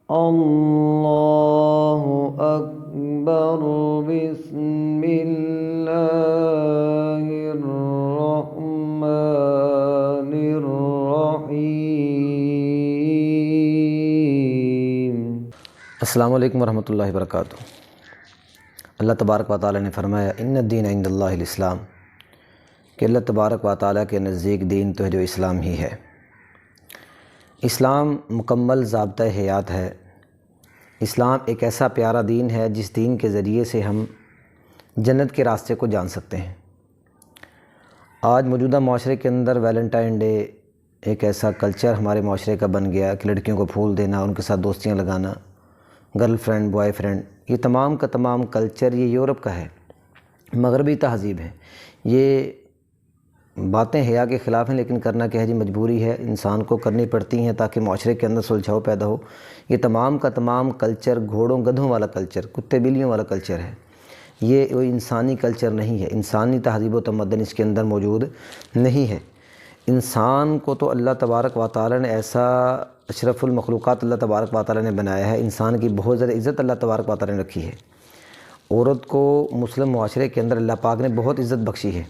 اللہ اکبر بسم اللہ الرحمن الرحیم۔ السلام علیکم ورحمۃ اللہ وبرکاتہ۔ اللہ تبارک و تعالیٰ نے فرمایا ان الدین عند اللہ الاسلام، کہ اللہ تبارک و تعالیٰ کے نزدیک دین تو ہے جو اسلام ہی ہے۔ اسلام مکمل ضابطہ حیات ہے۔ اسلام ایک ایسا پیارا دین ہے جس دین کے ذریعے سے ہم جنت کے راستے کو جان سکتے ہیں۔ آج موجودہ معاشرے کے اندر ویلنٹائن ڈے ایک ایسا کلچر ہمارے معاشرے کا بن گیا کہ لڑکیوں کو پھول دینا، ان کے ساتھ دوستیاں لگانا، گرل فرینڈ بوائے فرینڈ، یہ تمام کا تمام کلچر یہ یورپ کا ہے، مغربی تہذیب ہے۔ یہ باتیں حیا کے خلاف ہیں، لیکن کرنا کیا ہے جی، مجبوری ہے، انسان کو کرنی پڑتی ہیں تاکہ معاشرے کے اندر سلجھاؤ پیدا ہو۔ یہ تمام کا تمام کلچر گھوڑوں گدھوں والا کلچر، کتے بلیوں والا کلچر ہے۔ یہ کوئی انسانی کلچر نہیں ہے، انسانی تہذیب و تمدن اس کے اندر موجود نہیں ہے۔ انسان کو تو اللہ تبارک و تعالیٰ نے ایسا اشرف المخلوقات اللہ تبارک و تعالیٰ نے بنایا ہے، انسان کی بہت زیادہ عزت اللہ تبارک و تعالیٰ نے رکھی ہے۔ عورت کو مسلم معاشرے کے اندر اللہ پاک نے بہت عزت بخشی ہے۔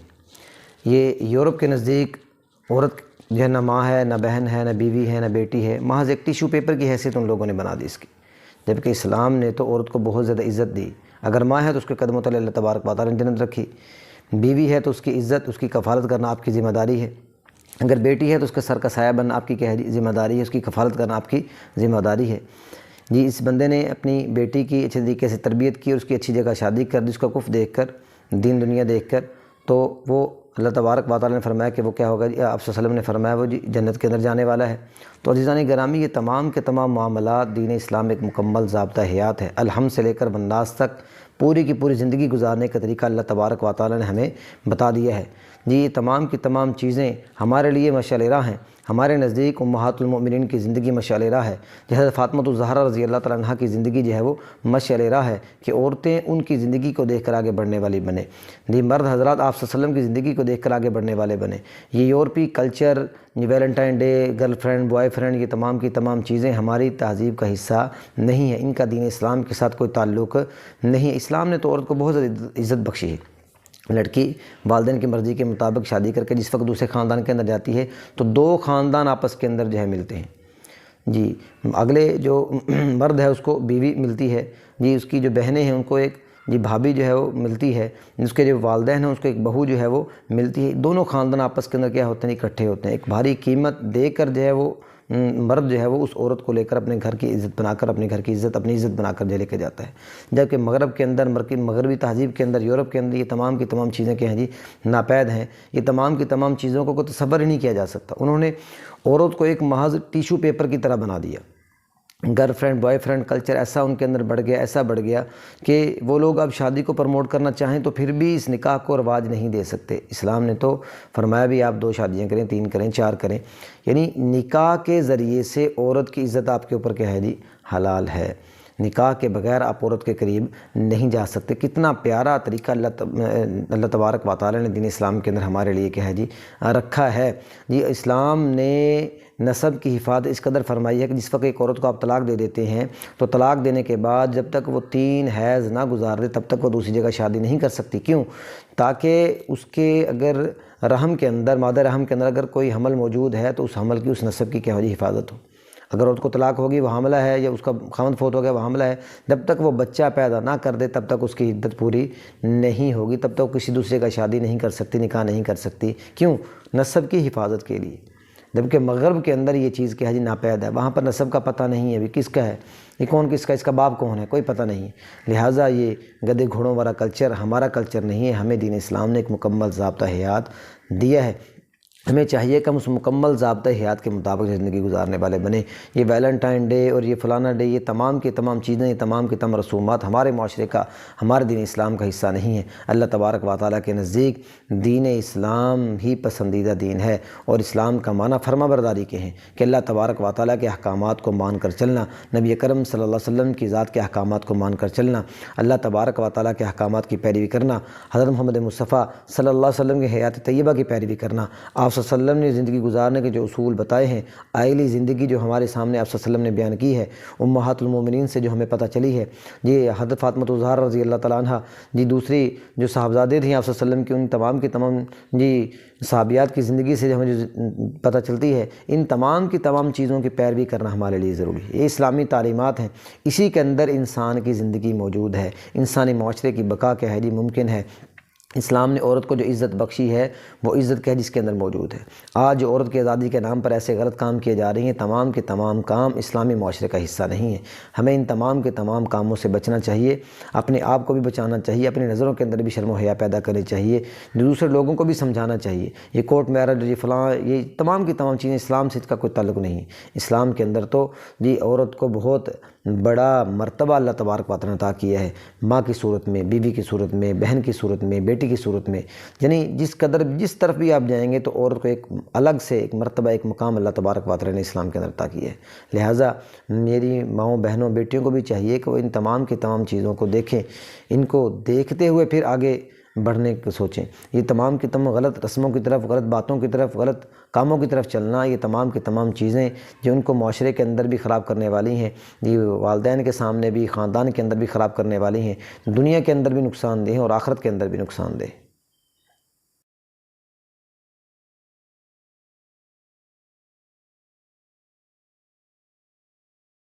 یہ یورپ کے نزدیک عورت جو ہے نہ ماں ہے، نہ بہن ہے، نہ بیوی ہے، نہ بیٹی ہے، محض ایک ٹیشو پیپر کی حیثیت ان لوگوں نے بنا دی اس کی، جبکہ اسلام نے تو عورت کو بہت زیادہ عزت دی۔ اگر ماں ہے تو اس کے قدموں تلے اللہ تبارک و تعالیٰ نے جنت رکھی، بیوی ہے تو اس کی عزت، اس کی کفالت کرنا آپ کی ذمہ داری ہے، اگر بیٹی ہے تو اس کے سر کا سایہ بننا آپ کی کیا ہے ذمہ داری ہے، اس کی کفالت کرنا آپ کی ذمہ داری ہے۔ جی اس بندے نے اپنی بیٹی کی اچھے طریقے سے تربیت کی اور اس کی اچھی جگہ شادی کر دی، اس کا کف دیکھ کر، دین دنیا دیکھ کر، تو وہ اللہ تبارک و تعالیٰ نے فرمایا کہ وہ کیا ہوگا جی، آپ صلی اللہ علیہ وسلم نے فرمایا وہ جی جنت کے اندر جانے والا ہے۔ تو عزیزان گرامی، یہ تمام کے تمام معاملات دین اسلام ایک مکمل ضابطہ حیات ہے۔ الحمد سے لے کر والناس تک پوری کی پوری زندگی گزارنے کا طریقہ اللہ تبارک و تعالیٰ نے ہمیں بتا دیا ہے۔ جی یہ تمام کی تمام چیزیں ہمارے لیے مشعل راہ ہیں۔ ہمارے نزدیک امہات المؤمنین کی زندگی مشعل راہ ہے۔ حضرت فاطمہ الزہرا رضی اللہ تعالیٰ عنہا کی زندگی جو ہے وہ مشعل راہ ہے کہ عورتیں ان کی زندگی کو دیکھ کر آگے بڑھنے والی بنے۔ جی مرد حضرات آپ صلی اللہ علیہ وسلم کی زندگی کو دیکھ کر آگے بڑھنے والے بنے۔ یہ یورپی culture, Valentine day, girl friend boy friend, یہ تمام کی تمام چیزیں ہماری تہذیب کا حصہ نہیں ہیں، ان کا دین اسلام کے ساتھ کوئی تعلق نہیں ہے۔ اسلام نے تو عورت کو بہت زیادہ عزت بخشی ہے۔ لڑکی والدین کی مرضی کے مطابق شادی کر کے جس وقت دوسرے خاندان کے اندر جاتی ہے تو دو خاندان آپس کے اندر جو ہے ملتے ہیں۔ جی اگلے جو مرد ہے اس کو بیوی ملتی ہے، جی اس کی جو بہنیں ہیں ان کو ایک جی بھابھی جو ہے وہ ملتی ہے، اس کے جو والدین ہیں اس کو ایک بہو جو ہے وہ ملتی ہے۔ دونوں خاندان آپس کے اندر کیا ہوتے ہیں، اکٹھے ہوتے ہیں۔ ایک بھاری قیمت دے کر جو ہے وہ مرد جو ہے وہ اس عورت کو لے کر اپنے گھر کی عزت بنا کر، اپنے گھر کی عزت اپنی عزت بنا کر جو لے کے جاتا ہے۔ جبکہ مغرب کے اندر، مغربی تہذیب کے اندر، یورپ کے اندر یہ تمام کی تمام چیزیں کیا ہیں جی، ناپید ہیں۔ یہ تمام کی تمام چیزوں کو کوئی تصور ہی نہیں کیا جا سکتا۔ انہوں نے عورت کو ایک محض ٹیشو پیپر کی طرح بنا دیا۔ Girl friend boy friend culture ایسا ان کے اندر بڑھ گیا، ایسا بڑھ گیا کہ وہ لوگ اب شادی کو پروموٹ کرنا چاہیں تو پھر بھی اس نکاح کو رواج نہیں دے سکتے۔ اسلام نے تو فرمایا بھی آپ 2 شادیاں کریں، 3 کریں، 4 کریں، یعنی نکاح کے ذریعے سے عورت کی عزت آپ کے اوپر کیا ہے جی، حلال ہے۔ نکاح کے بغیر آپ عورت کے قریب نہیں جا سکتے۔ کتنا پیارا طریقہ اللہ تبارک و تعالیٰ نے دین اسلام کے اندر ہمارے لیے کیا ہے جی رکھا ہے۔ جی اسلام نے نسب کی حفاظت اس قدر فرمائی ہے کہ جس وقت ایک عورت کو آپ طلاق دے دیتے ہیں تو طلاق دینے کے بعد جب تک وہ 3 حیض نہ گزار دے تب تک وہ دوسری جگہ شادی نہیں کر سکتی۔ کیوں؟ تاکہ اس کے اگر رحم کے اندر، مادہ رحم کے اندر اگر کوئی حمل موجود ہے تو اس حمل کی، اس نسب کی کیا ہو جی حفاظت ہو۔ اگر عورت کو طلاق ہوگی وہ حاملہ ہے، یا اس کا خاوند فوت ہو گیا وہ حاملہ ہے، جب تک وہ بچہ پیدا نہ کر دے تب تک اس کی عدت پوری نہیں ہوگی، تب تک کسی دوسرے کا شادی نہیں کر سکتی، نکاح نہیں کر سکتی۔ کیوں؟ نسب کی حفاظت کے لیے۔ جبکہ مغرب کے اندر یہ چیز کیا ہے جی ناپید ہے، وہاں پر نسب کا پتہ نہیں ہے، ابھی کس کا ہے، یہ کون کس کا، اس کا باپ کون ہے، کوئی پتہ نہیں ہے۔ لہٰذا یہ گدھے گھوڑوں والا کلچر ہمارا کلچر نہیں ہے۔ ہمیں دین اسلام نے ایک مکمل ضابطہ حیات دیا ہے۔ ہمیں چاہیے کہ ہم اس مکمل ضابطۂ حیات کے مطابق زندگی گزارنے والے بنیں۔ یہ ویلنٹائن ڈے اور یہ فلانا ڈے، یہ تمام کی تمام چیزیں، یہ تمام کی تمام رسومات ہمارے معاشرے کا، ہمارے دین اسلام کا حصہ نہیں ہے۔ اللہ تبارک و تعالیٰ کے نزدیک دین اسلام ہی پسندیدہ دین ہے، اور اسلام کا معنی فرما برداری کے ہیں کہ اللہ تبارک و تعالیٰ کے احکامات کو مان کر چلنا، نبی اکرم صلی اللہ علیہ وسلم کی ذات کے احکامات کو مان کر چلنا، اللہ تبارک و تعالیٰ کے احکامات کی پیروی کرنا، حضرت محمد مصطفیٰ صلی اللہ علیہ وسلم کی حیات طیبہ کی پیروی کرنا، آپ صلی اللہ علیہ وسلم نے زندگی گزارنے کے جو اصول بتائے ہیں، آئلی زندگی جو ہمارے سامنے آپ صلی اللہ علیہ وسلم نے بیان کی ہے، امہات المومنین سے جو ہمیں پتہ چلی ہے، یہ حضرت فاطمہ الزہرا رضی اللہ تعالیٰ عنہ، جی دوسری جو صاحبزادے تھیں آپ صلی اللہ علیہ وسلم کی، ان تمام کی تمام جی صحابیات کی زندگی سے جو ہمیں جو پتہ چلتی ہے، ان تمام کی تمام چیزوں کی پیروی کرنا ہمارے لیے ضروری ہے۔ یہ اسلامی تعلیمات ہیں، اسی کے اندر انسان کی زندگی موجود ہے، انسانی معاشرے کی بقا کیا ہے جی ممکن ہے۔ اسلام نے عورت کو جو عزت بخشی ہے وہ عزت کیا ہے جس کے اندر موجود ہے۔ آج جو عورت کی آزادی کے نام پر ایسے غلط کام کیے جا رہے ہیں، تمام کے تمام کام اسلامی معاشرے کا حصہ نہیں ہے۔ ہمیں ان تمام کے تمام کاموں سے بچنا چاہیے، اپنے آپ کو بھی بچانا چاہیے، اپنی نظروں کے اندر بھی شرم و حیا پیدا کرنی چاہیے، دوسرے لوگوں کو بھی سمجھانا چاہیے۔ یہ کورٹ میرج یہ فلاں یہ تمام کی تمام چیزیں اسلام سے اس کا کوئی تعلق نہیں ہے۔ اسلام کے اندر تو جی عورت کو بہت بڑا مرتبہ اللہ تبارک و تعالیٰ نے عطا کیا ہے، ماں کی صورت میں، بیوی کی صورت میں، بہن کی صورت میں، بیٹی کی صورت میں، یعنی جس طرف بھی آپ جائیں گے تو عورت کو ایک الگ سے ایک مرتبہ ایک مقام اللہ تبارک و تعالیٰ نے اسلام کے اندر عطا کیا ہے۔ لہٰذا میری ماؤں بہنوں بیٹیوں کو بھی چاہیے کہ وہ ان تمام کی تمام چیزوں کو دیکھیں، ان کو دیکھتے ہوئے پھر آگے بڑھنے کو سوچیں۔ یہ تمام کی تمام غلط رسموں کی طرف، غلط باتوں کی طرف، غلط کاموں کی طرف چلنا، یہ تمام کی تمام چیزیں جو ان کو معاشرے کے اندر بھی خراب کرنے والی ہیں، یہ والدین کے سامنے بھی، خاندان کے اندر بھی خراب کرنے والی ہیں، دنیا کے اندر بھی نقصان دہ ہیں اور آخرت کے اندر بھی نقصان دہ۔